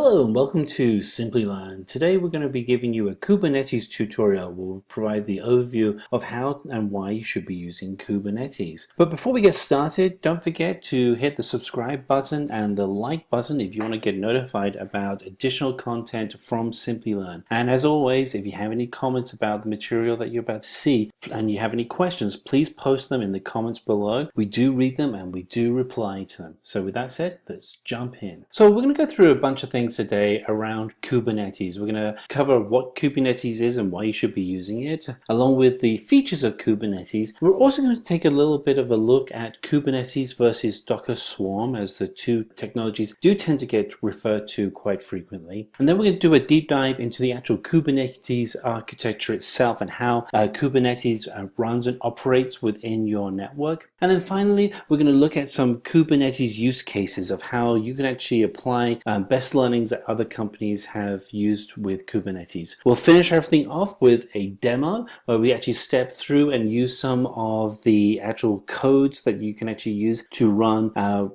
Hello and welcome to Simplilearn. Today we're going to be giving you a Kubernetes tutorial. We'll provide the overview of how and why you should be using Kubernetes. But before we get started, don't forget to hit the subscribe button and the like button if you want to get notified about additional content from Simplilearn. And as always, if you have any comments about the material that you're about to see and you have any questions, please post them in the comments below. We do read them and we do reply to them. So with that said, let's jump in. So we're going to go through a bunch of things today around Kubernetes. We're going to cover what Kubernetes is and why you should be using it, along with the features of Kubernetes. We're also going to take a little bit of a look at Kubernetes versus Docker Swarm, as the two technologies do tend to get referred to quite frequently. And then we're going to do a deep dive into the actual Kubernetes architecture itself and how Kubernetes runs and operates within your network. And then finally, we're going to look at some Kubernetes use cases of how you can actually apply best learnings that other companies have used with Kubernetes. We'll finish everything off with a demo where we actually step through and use some of the actual codes that you can actually use to run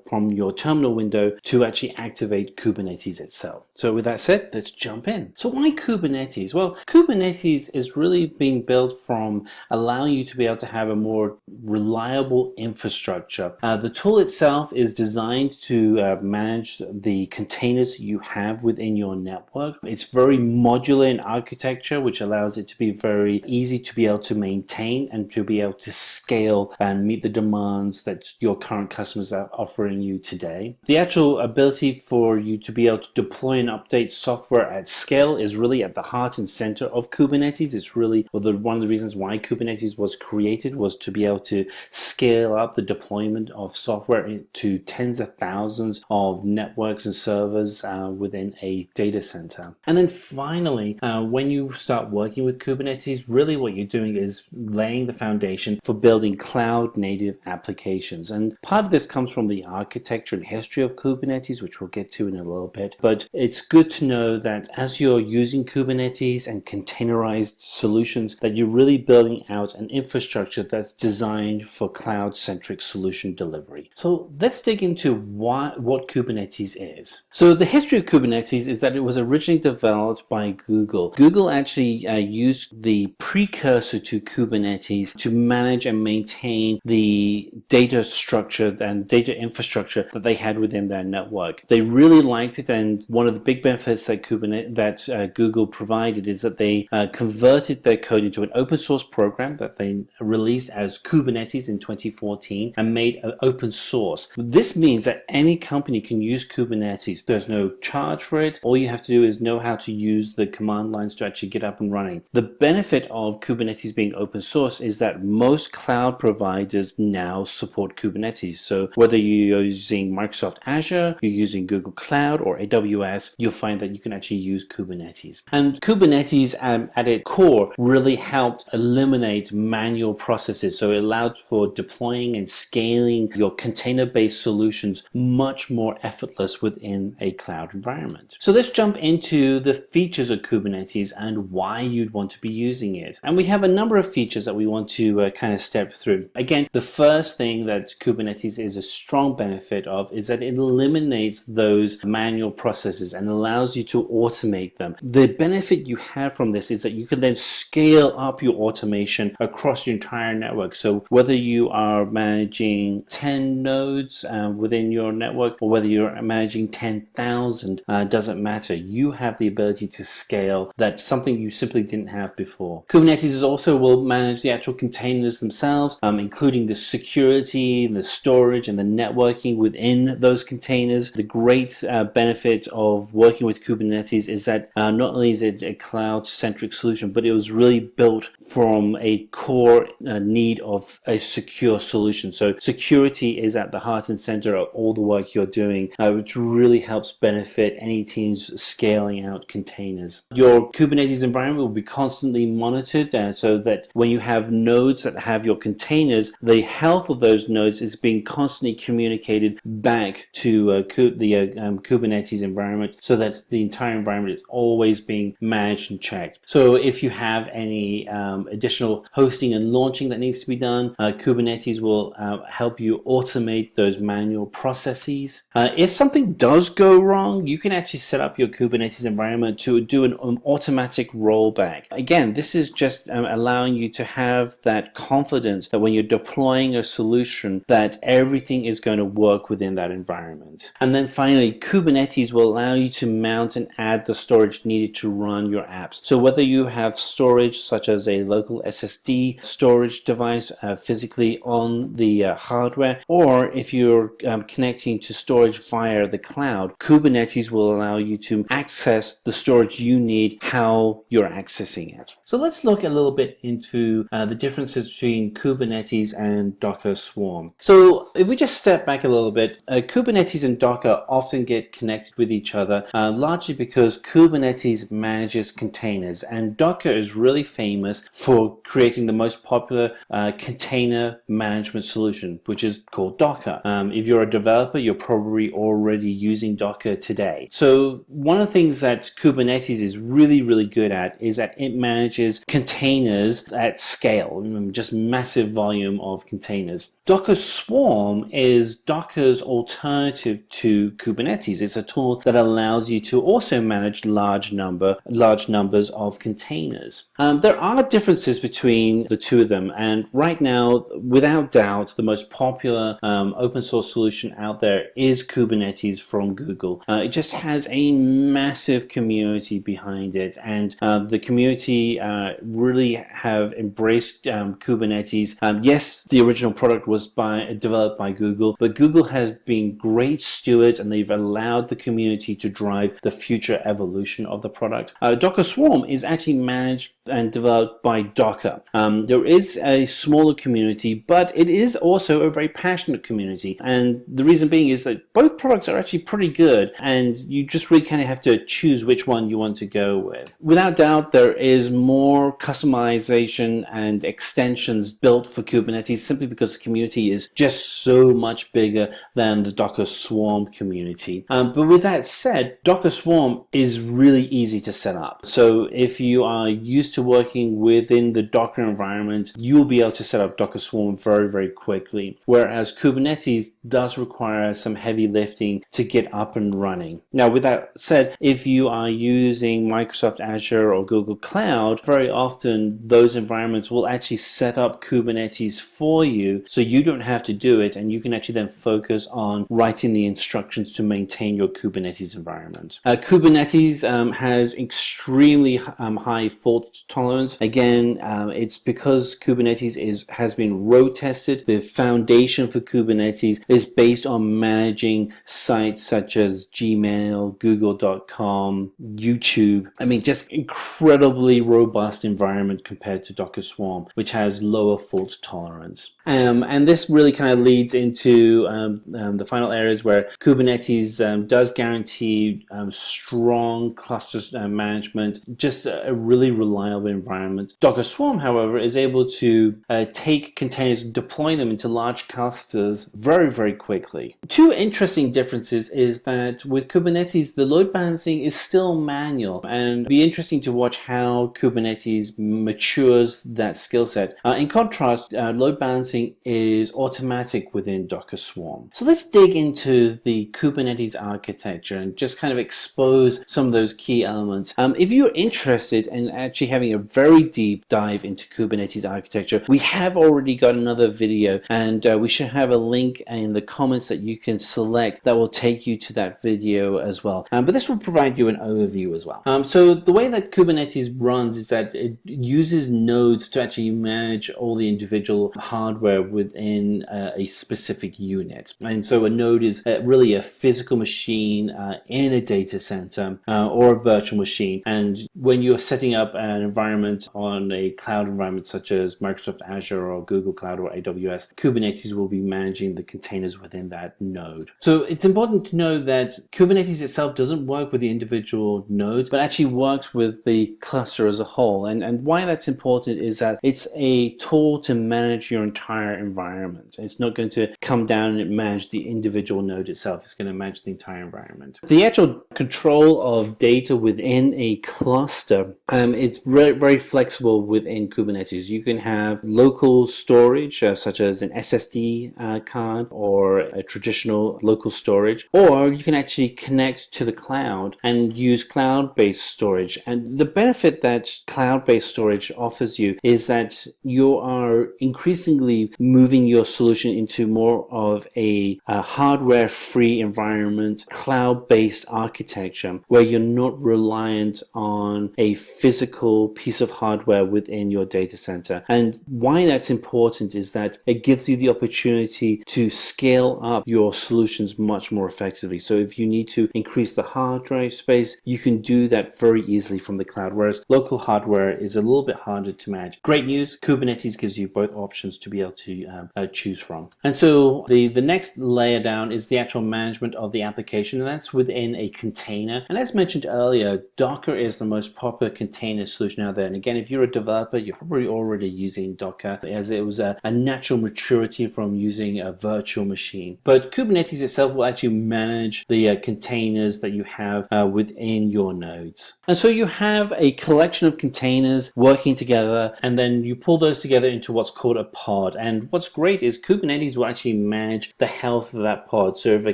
from your terminal window to actually activate Kubernetes itself. So with that said, let's jump in. So why Kubernetes? Well, Kubernetes is really being built from allowing you to be able to have a more reliable infrastructure. The tool itself is designed to manage the containers you have within your network. It's very modular in architecture, which allows it to be very easy to be able to maintain and to be able to scale and meet the demands that your current customers are offering you today. The actual ability for you to be able to deploy and update software at scale is really at the heart and center of Kubernetes. It's really one of the reasons why Kubernetes was created, was to be able to scale up the deployment of software to tens of thousands of networks and servers within a data center. And then finally, when you start working with Kubernetes, really what you're doing is laying the foundation for building cloud native applications. And part of this comes from the architecture and history of Kubernetes, which we'll get to in a little bit. But it's good to know that as you're using Kubernetes and containerized solutions, that you're really building out an infrastructure that's designed for cloud-centric solution delivery. So let's dig into what Kubernetes is. So the history of Kubernetes is that it was originally developed by Google. Google actually used the precursor to Kubernetes to manage and maintain the data structure and data infrastructure that they had within their network. They really liked it, and one of the big benefits that Google provided is that they converted their code into an open source program that they released as Kubernetes in 2014 and made it open source. This means that any company can use Kubernetes. There's no charge for it. All you have to do is know how to use the command lines to actually get up and running. The benefit of Kubernetes being open source is that most cloud providers now support Kubernetes. So whether you're using Microsoft Azure, you're using Google Cloud or AWS, you'll find that you can actually use Kubernetes. And Kubernetes at its core really helped eliminate manual processes. So it allowed for deploying and scaling your container-based solutions much more effortless within a cloud environment. So let's jump into the features of Kubernetes and why you'd want to be using it. And we have a number of features that we want to kind of step through. Again, the first thing that Kubernetes is a strong benefit of is that it eliminates those manual processes and allows you to automate them. The benefit you have from this is that you can then scale up your automation across your entire network. So whether you are managing 10 nodes within your network or whether you're managing 10,000, doesn't matter. You have the ability to scale. That's something you simply didn't have before. Kubernetes also will manage the actual containers themselves, including the security, the storage, and the networking within those containers. The great benefit of working with Kubernetes is that not only is it a cloud-centric solution, but it was really built from a core need of a secure solution. So security is at the heart and center of all the work you're doing, which really helps benefit any teams scaling out containers. Your Kubernetes environment will be constantly monitored so that when you have nodes that have your containers, the health of those nodes is being constantly communicated back to the Kubernetes environment, so that the entire environment is always being managed and checked. So if you have any additional hosting and launching that needs to be done, Kubernetes will help you automate those manual processes. If something does go wrong, you you can actually set up your Kubernetes environment to do an automatic rollback. Again, this is just allowing you to have that confidence that when you're deploying a solution that everything is going to work within that environment. And then finally, Kubernetes will allow you to mount and add the storage needed to run your apps. So whether you have storage such as a local SSD storage device physically on the hardware, or if you're connecting to storage via the cloud, Kubernetes will allow you to access the storage you need, how you're accessing it. So let's look a little bit into the differences between Kubernetes and Docker Swarm. So if we just step back a little bit, Kubernetes and Docker often get connected with each other, largely because Kubernetes manages containers, and Docker is really famous for creating the most popular container management solution, which is called Docker. If you're a developer, you're probably already using Docker today. So one of the things that Kubernetes is really, really good at is that it manages containers at scale, just massive volume of containers. Docker Swarm is Docker's alternative to Kubernetes. It's a tool that allows you to also manage large numbers of containers. There are differences between the two of them, and right now, without doubt, the most popular open source solution out there is Kubernetes from Google. It just has a massive community behind it, and the community really have embraced Kubernetes. Yes, the original product was developed by Google, but Google has been great stewards, and they've allowed the community to drive the future evolution of the product. Docker Swarm is actually managed and developed by Docker. There is a smaller community, but it is also a very passionate community, and the reason being is that both products are actually pretty good, and you just really kind of have to choose which one you want to go with. Without doubt, there is more customization and extensions built for Kubernetes simply because the community is just so much bigger than the Docker Swarm community. But with that said, Docker Swarm is really easy to set up. So if you are used to working within the Docker environment, you'll be able to set up Docker Swarm very, very quickly. Whereas Kubernetes does require some heavy lifting to get up and running. Now, with that said, if you are using Microsoft Azure or Google Cloud, very often those environments will actually set up Kubernetes for you, so you don't have to do it, and you can actually then focus on writing the instructions to maintain your Kubernetes environment. Kubernetes has extremely high fault tolerance. Again, it's because Kubernetes has been road tested. The foundation for Kubernetes is based on managing sites such as Gmail, Google.com, YouTube. I mean, just incredibly robust environment compared to Docker Swarm, which has lower fault tolerance. And this really kind of leads into the final areas where Kubernetes does guarantee strong clusters management, just a really reliable environment. Docker Swarm, however, is able to take containers and deploy them into large clusters very, very quickly. Two interesting differences is that with Kubernetes, the load balancing is still manual, and it'll be interesting to watch how Kubernetes matures that skill set. In contrast, load balancing is automatic within Docker Swarm. So let's dig into the Kubernetes architecture and just kind of expose some of those key elements. If you're interested in actually having a very deep dive into Kubernetes architecture, we have already got another video, and we should have a link in the comments that you can select that will take you to that video as well. But this will provide you an overview as well. So the way that Kubernetes runs is that it uses nodes to actually manage all the individual hardware within a specific unit. And so a node is really a physical machine in a data center or a virtual machine. And when you're setting up an environment on a cloud environment such as Microsoft Azure or Google Cloud or AWS, Kubernetes will be managing the containers within that node. So it's important to know that Kubernetes itself doesn't work with the individual nodes, but actually works with the cluster as a whole. And why that's important is that it's a tool to manage your entire environment. It's not going to come down and manage the individual node itself. It's going to manage the entire environment. The actual control of data within a cluster is very, very flexible within Kubernetes. You can have local storage, such as an SSD card or a traditional local storage, or you can actually connect to the cloud and use cloud-based storage. And the benefit that cloud-based storage offers you is that you are increasingly moving your solution into more of a hardware-free environment, cloud-based architecture, where you're not reliant on a physical piece of hardware within your data center. And why that's important is that it gives you the opportunity to scale up your solutions much more effectively. So if you need to increase the hard drive space, you can do that very easily from the cloud, whereas local hardware is a little bit harder to manage. Great news, Kubernetes gives you both options to be able to choose from. And so the next layer down is the actual management of the application, and that's within a container. And as mentioned earlier, Docker is the most popular container solution out there. And again, if you're a developer, you're probably already using Docker, as it was a natural maturity from using a virtual machine. But Kubernetes itself will actually manage the containers that you have within your nodes. And so you have a collection of containers working together, and then you pull those together into what's called a pod. And what's great is Kubernetes will actually manage the health of that pod. So if a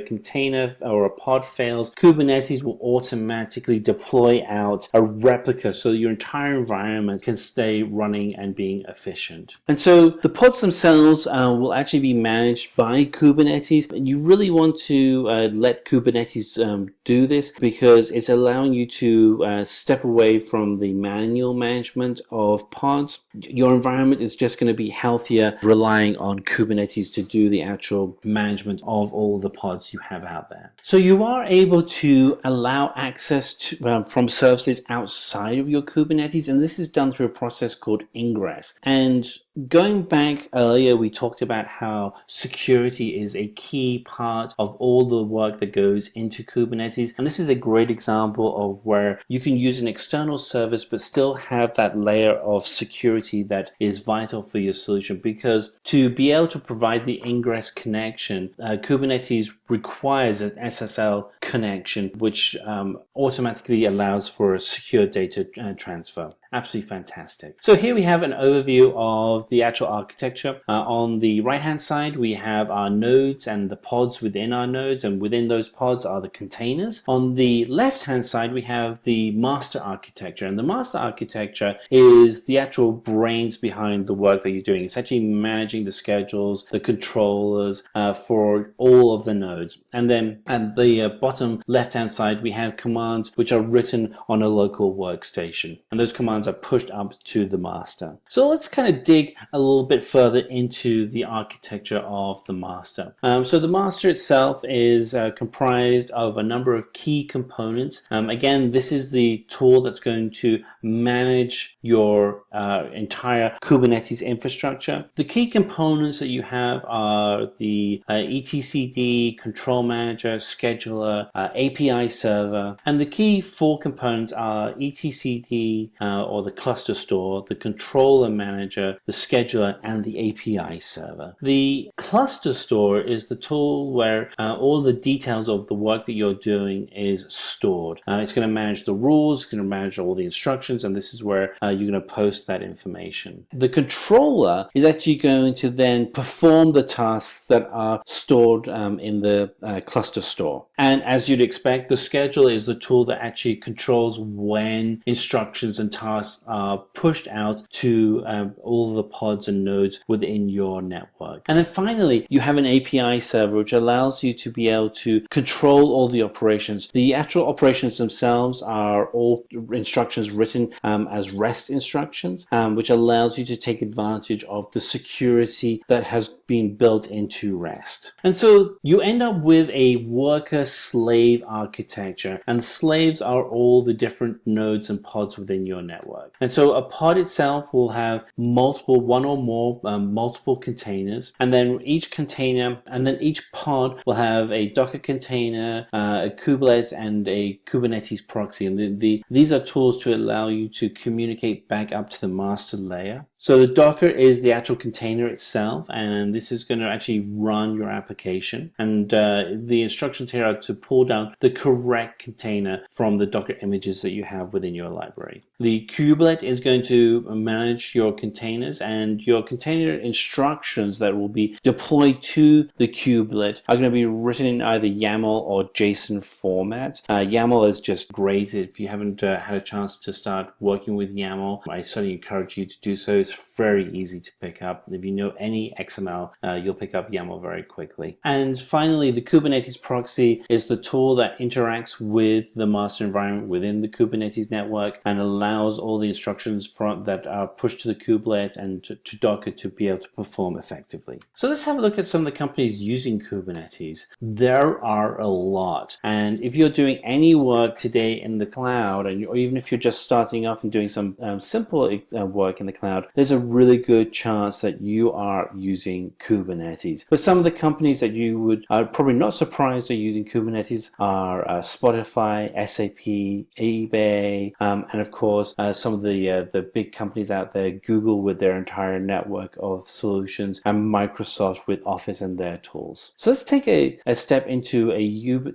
container or a pod fails, Kubernetes will automatically deploy out a replica so your entire environment can stay running and being efficient. And so the pods themselves will actually be managed by Kubernetes. You really want to let Kubernetes do this, because it's allowing you to step away from the manual management of pods. Your environment is just going to be healthier relying on Kubernetes to do the actual management of all the pods you have out there. So you are able to allow access to, from services outside of your Kubernetes, and this is done through a process called ingress. And going back earlier, we talked about how security is a key part of all the work that goes into Kubernetes. And this is a great example of where you can use an external service but still have that layer of security that is vital for your solution. Because to be able to provide the ingress connection, Kubernetes requires an SSL connection, which automatically allows for a secure data transfer. Absolutely fantastic. So here we have an overview of the actual architecture. On the right hand side, we have our nodes and the pods within our nodes, and within those pods are the containers. On the left hand side, we have the master architecture, and the master architecture is the actual brains behind the work that you're doing. It's actually managing the schedules, the controllers for all of the nodes. And then at the bottom left hand side, we have commands which are written on a local workstation, and those commands are pushed up to the master. So let's kind of dig a little bit further into the architecture of the master. So the master itself is comprised of a number of key components. Again, this is the tool that's going to manage your entire Kubernetes infrastructure. The key components that you have are the etcd, control manager, scheduler, API server, and the key four components are etcd, or the cluster store, the controller manager, the scheduler, and the API server. The cluster store is the tool where all the details of the work that you're doing is stored. It's going to manage the rules, it's going to manage all the instructions, and this is where you're going to post that information. The controller is actually going to then perform the tasks that are stored in the cluster store. And as you'd expect, the scheduler is the tool that actually controls when instructions and tasks are pushed out to all the pods and nodes within your network. And then finally, you have an API server which allows you to be able to control all the operations. The actual operations themselves are all instructions written as REST instructions, which allows you to take advantage of the security that has been built into REST. And so you end up with a worker-slave architecture, and slaves are all the different nodes and pods within your network. And so a pod itself will have one or more multiple containers, and then each container and then each pod will have a Docker container, a kubelet, and a Kubernetes proxy. And these are tools to allow you to communicate back up to the master layer. So the Docker is the actual container itself, and this is going to actually run your application. And the instructions here are to pull down the correct container from the Docker images that you have within your library. The kubelet is going to manage your containers, and your container instructions that will be deployed to the kubelet are going to be written in either YAML or JSON format. YAML is just great. If you haven't had a chance to start working with YAML, I certainly encourage you to do so. It's very easy to pick up. If you know any XML, you'll pick up YAML very quickly. And finally, the Kubernetes proxy is the tool that interacts with the master environment within the Kubernetes network and allows all the instructions that are pushed to the kubelet and to Docker to be able to perform effectively. So let's have a look at some of the companies using Kubernetes. There are a lot. And if you're doing any work today in the cloud, or even if you're just starting off and doing some simple work in the cloud, there's a really good chance that you are using Kubernetes. But some of the companies that you would probably not surprised are using Kubernetes are Spotify, SAP, eBay, and of course some of the big companies out there, Google with their entire network of solutions, and Microsoft with Office and their tools. So let's take a step into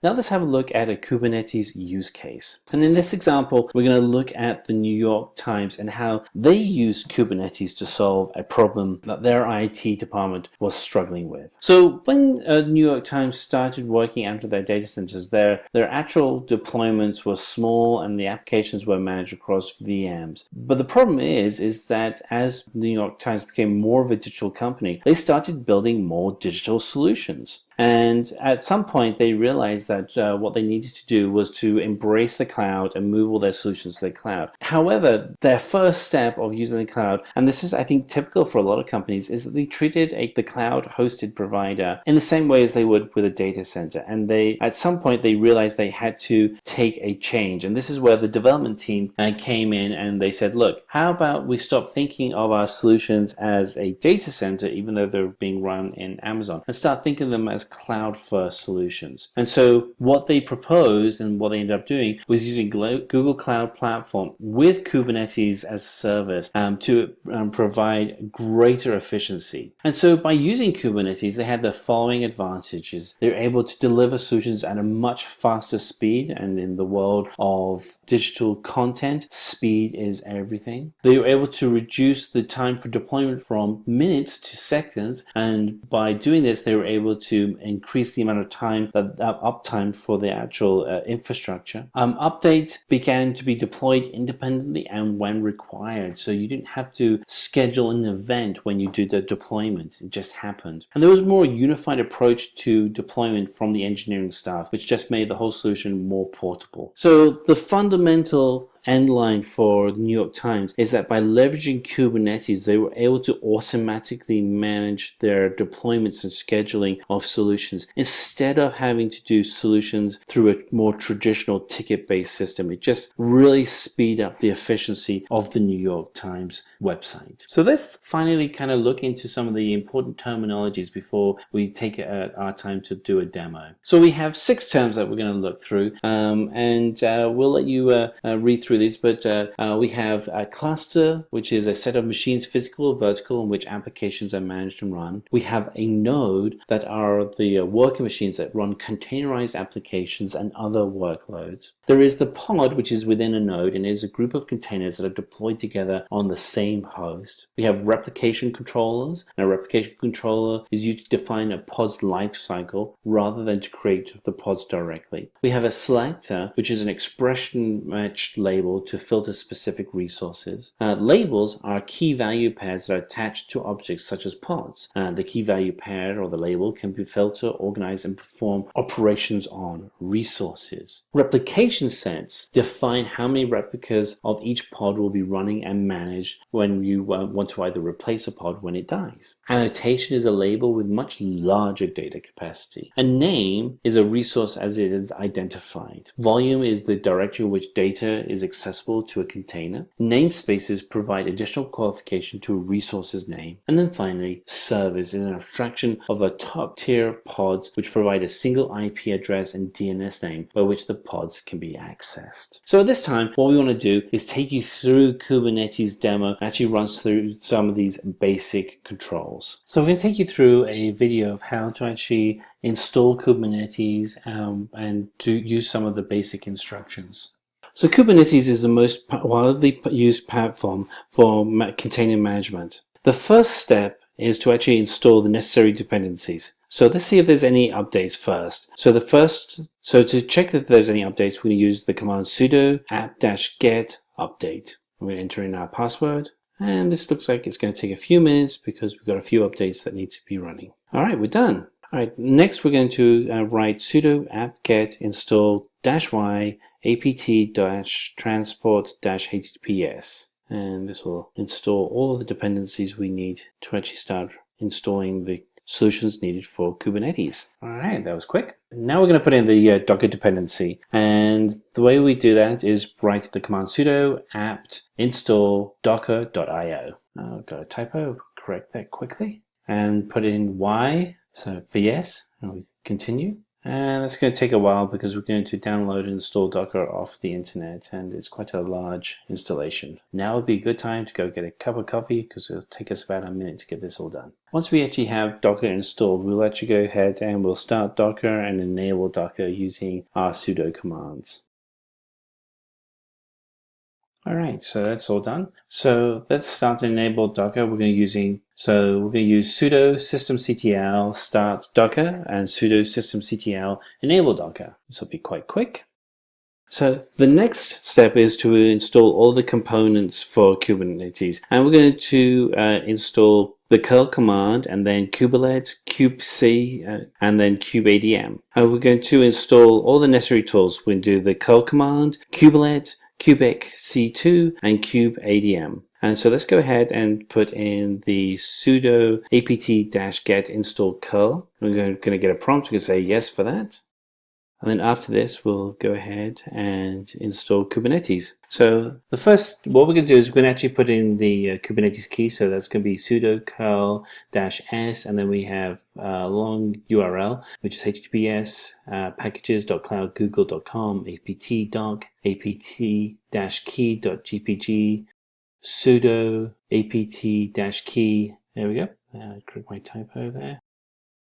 now let's have a look at a Kubernetes use case. And in this example, we're going to look at the New York Times and how they used Kubernetes to solve a problem that their IT department was struggling with. So when New York Times started working out of their data centers, their actual deployments were small and the applications were managed across VMs. But the problem is that as New York Times became more of a digital company, they started building more digital solutions. And at some point, they realized that what they needed to do was to embrace the cloud and move all their solutions to the cloud. However, their first step of using the cloud, and this is, I think, typical for a lot of companies, is that they treated the cloud-hosted provider in the same way as they would with a data center. And at some point, they realized they had to take a change. And this is where the development team came in and they said, look, how about we stop thinking of our solutions as a data center, even though they're being run in Amazon, and start thinking of them as cloud-first solutions. And so what they proposed and what they ended up doing was using Google Cloud Platform with Kubernetes as a service to provide greater efficiency. And so by using Kubernetes, they had the following advantages. They're able to deliver solutions at a much faster speed, and in the world of digital content, speed is everything. They were able to reduce the time for deployment from minutes to seconds, and by doing this, they were able to increase the amount of time, uptime for the actual infrastructure. Updates began to be deployed independently and when required, so you didn't have to schedule an event when you do the deployment. It just happened. And there was a more unified approach to deployment from the engineering staff, which just made the whole solution more portable. So the fundamental end line for the New York Times is that by leveraging Kubernetes, they were able to automatically manage their deployments and scheduling of solutions instead of having to do solutions through a more traditional ticket-based system. It just really speed up the efficiency of the New York Times website. So let's finally kind of look into some of the important terminologies before we take our time to do a demo. So we have 6 terms that we're going to look through, and we'll let you read through these, but we have a cluster, which is a set of machines, physical or vertical, in which applications are managed and run. We have a node, that are the worker machines that run containerized applications and other workloads. There is the pod, which is within a node and is a group of containers that are deployed together on the same host. We have replication controllers, and a replication controller is used to define a pod's life cycle rather than to create the pods directly. We have a selector, which is an expression matched label to filter specific resources. Labels are key value pairs that are attached to objects such as pods. The key value pair or the label can be filtered, organized, and perform operations on resources. Replication sets define how many replicas of each pod will be running and managed when you want to either replace a pod when it dies. Annotation is a label with much larger data capacity. A name is a resource as it is identified. Volume is the directory in which data is accessible to a container. Namespaces provide additional qualification to a resource's name. And then finally, service is an abstraction of the top tier pods which provide a single IP address and DNS name by which the pods can be accessed. So at this time, what we want to do is take you through Kubernetes demo, actually runs through some of these basic controls. So we're going to take you through a video of how to actually install Kubernetes and to use some of the basic instructions. So Kubernetes is the most widely used platform for container management. The first step is to actually install the necessary dependencies. So let's see if there's any updates first. So to check if there's any updates, we're going to use the command sudo apt-get update. We're going to enter in our password, and this looks like it's going to take a few minutes because we've got a few updates that need to be running. All right, we're done. All right, next we're going to write sudo apt-get install -y apt-transport-https, and this will install all of the dependencies we need to actually start installing the solutions needed for Kubernetes. All right, that was quick. Now we're going to put in the Docker dependency, and the way we do that is write the command sudo apt install docker.io. Got a typo, correct that quickly, and put in y, so for yes, and we continue. And that's going to take a while because we're going to download and install Docker off the internet, and it's quite a large installation. Now would be a good time to go get a cup of coffee because it'll take us about a minute to get this all done. Once we actually have Docker installed, we'll actually go ahead and we'll start Docker and enable Docker using our sudo commands. All right, so that's all done. So let's start to enable Docker. We're going to use sudo systemctl start Docker and sudo systemctl enable Docker. This will be quite quick. So the next step is to install all the components for Kubernetes, and we're going to install the curl command and then kubelet, kubec, and then kubeadm. We're going to install all the necessary tools. We're going to do the curl command, kubelet, kubec-c2, and kubeadm. And so let's go ahead and put in the sudo apt-get install curl. We're going to get a prompt. We can say yes for that. And then after this, we'll go ahead and install Kubernetes. So what we're going to do is we're going to actually put in the Kubernetes key. So that's going to be sudo curl-s, and then we have a long URL, which is https packages.cloudgoogle.com apt-doc apt-key.gpg sudo apt-key. There we go. Correct my typo there.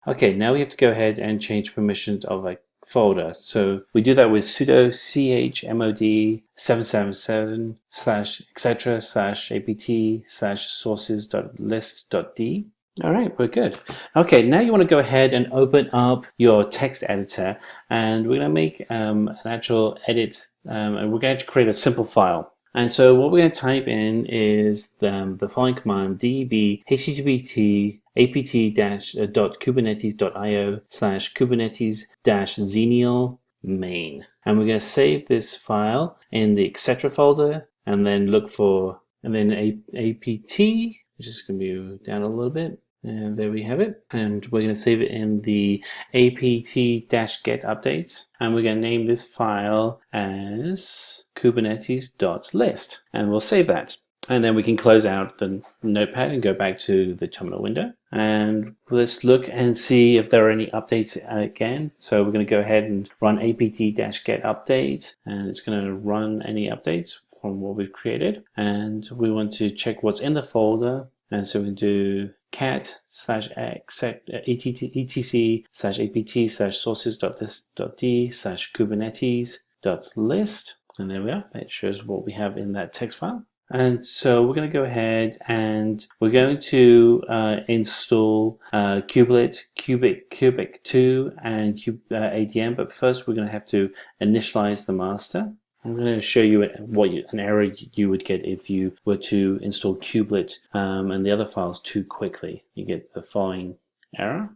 Okay, now we have to go ahead and change permissions of a folder. So we do that with sudo chmod 777 /etc /apt/sources.list.d. All right, we're good. Okay, now you want to go ahead and open up your text editor, and we're going to make an actual edit, and we're going to create a simple file. And so what we're going to type in is the following command: db http apt-kubernetes.io /kubernetes-xenial main. And we're going to save this file in the etc folder, and then look for, and then apt, which is going to be down a little bit. And there we have it. And we're going to save it in the apt-get updates. And we're going to name this file as kubernetes.list. And we'll save that. And then we can close out the notepad and go back to the terminal window. And let's look and see if there are any updates again. So we're going to go ahead and run apt-get update, and it's going to run any updates from what we've created. And we want to check what's in the folder. And so we do cat /etc/apt/sources.list.d/kubernetes.list. And there we are. It shows what we have in that text file. And so we're going to go ahead and we're going to install kubelet, kubec2, and kubeadm. But first, we're going to have to initialize the master. I'm going to show you an error you would get if you were to install kubelet and the other files too quickly. You get the following error.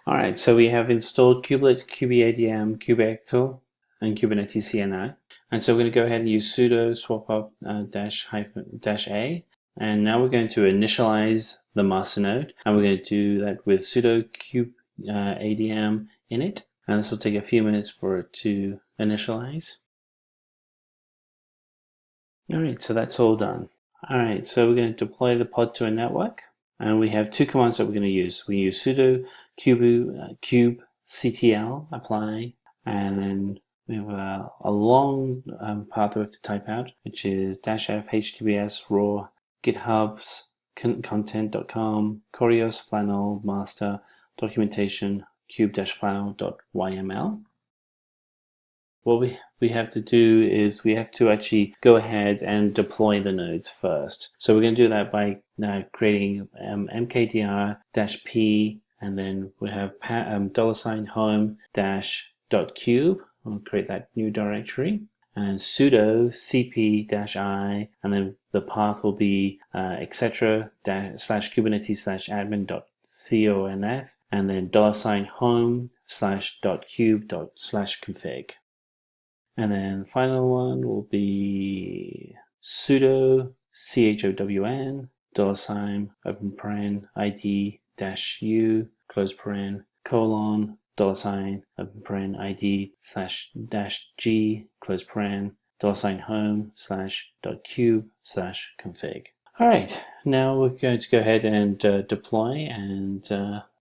All right, so we have installed kubelet, kubeadm, kubectl, and Kubernetes CNI. And so we're going to go ahead and use sudo swap-up -a. And now we're going to initialize the master node. And we're going to do that with sudo kubeadm init. And this will take a few minutes for it to initialize. All right, so that's all done. All right, so we're going to deploy the pod to a network. And we have two commands that we're going to use. We use sudo kubectl apply, and then we have a long path we have to type out, which is -f https raw githubs content.com corios flannel master documentation kube-file.yml. what we have to do is we have to actually go ahead and deploy the nodes first. So we're going to do that by creating mkdir-p, and then we have $home-.cube. We'll create that new directory. And sudo cp-i, and then the path will be etc/kubernetes/admin.conf, and then $home/.cube/config. And then the final one will be sudo chown $open paren id-u close paren $open paren id/-g close paren $home/.cube/config. All right, now we're going to go ahead and deploy, and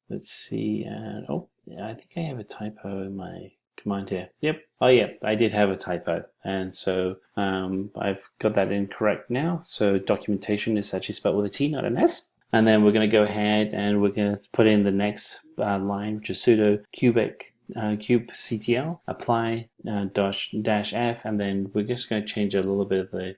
let's see. Oh, yeah, I think I have a typo in my command here. Yep. Oh, yeah, I did have a typo, and so I've got that incorrect now. So documentation is actually spelled with a T, not an S. And then we're going to go ahead and we're going to put in the next line, which is sudo kubectl apply -f, and then we're just going to change a little bit of the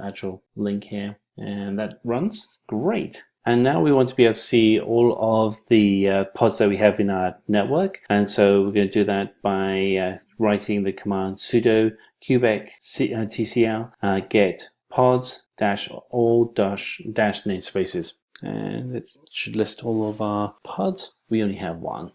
actual link here, and that runs great. And now we want to be able to see all of the pods that we have in our network, and so we're going to do that by writing the command sudo kubectl get pods -all -namespaces. And it should list all of our pods. We only have one.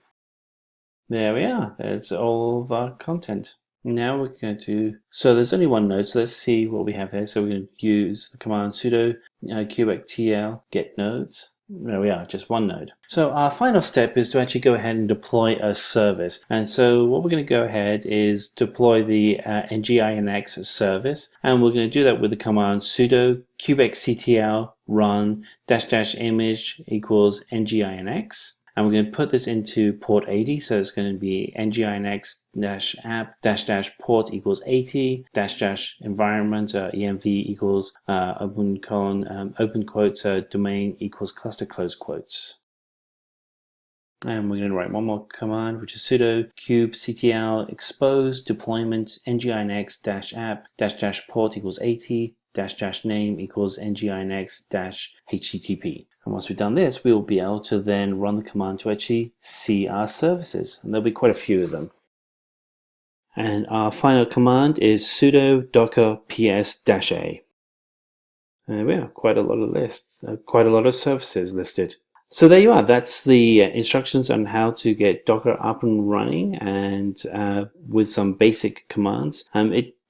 There we are. There's all of our content. Now we're going to, so there's only one node, so let's see what we have here. So we're going to use the command sudo kubectl get nodes. There we are, just one node. So our final step is to actually go ahead and deploy a service. And so what we're going to go ahead is deploy the nginx service. And we're going to do that with the command sudo kubectl run --image equals nginx. And we're going to put this into port 80. So it's going to be nginx-app --port equals 80 --environment env equals open quotes domain equals cluster close quotes. And we're going to write one more command, which is sudo kubectl expose deployment nginx-app --port equals 80 --name equals nginx-http. And once we've done this, we'll be able to then run the command to actually see our services. And there'll be quite a few of them. And our final command is sudo docker ps-a. And we have quite a lot of lists, quite a lot of services listed. So there you are. That's the instructions on how to get Docker up and running, and with some basic commands.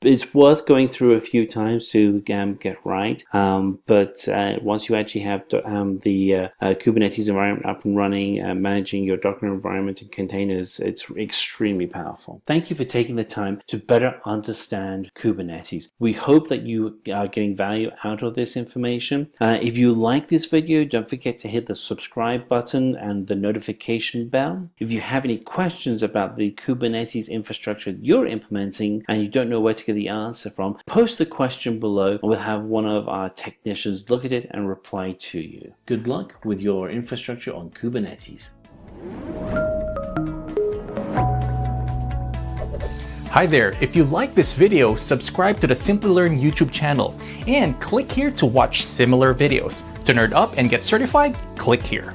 It's worth going through a few times to get right, but once you actually have the Kubernetes environment up and running, managing your Docker environment and containers, it's extremely powerful. Thank you for taking the time to better understand Kubernetes. We hope that you are getting value out of this information. If you like this video, don't forget to hit the subscribe button and the notification bell. If you have any questions about the Kubernetes infrastructure you're implementing and you don't know where to get the answer from, post the question below and we'll have one of our technicians look at it and reply to you. Good luck with your infrastructure on Kubernetes. Hi there, if you like this video, subscribe to the Simplilearn YouTube channel and click here to watch similar videos. To nerd up and get certified, click here.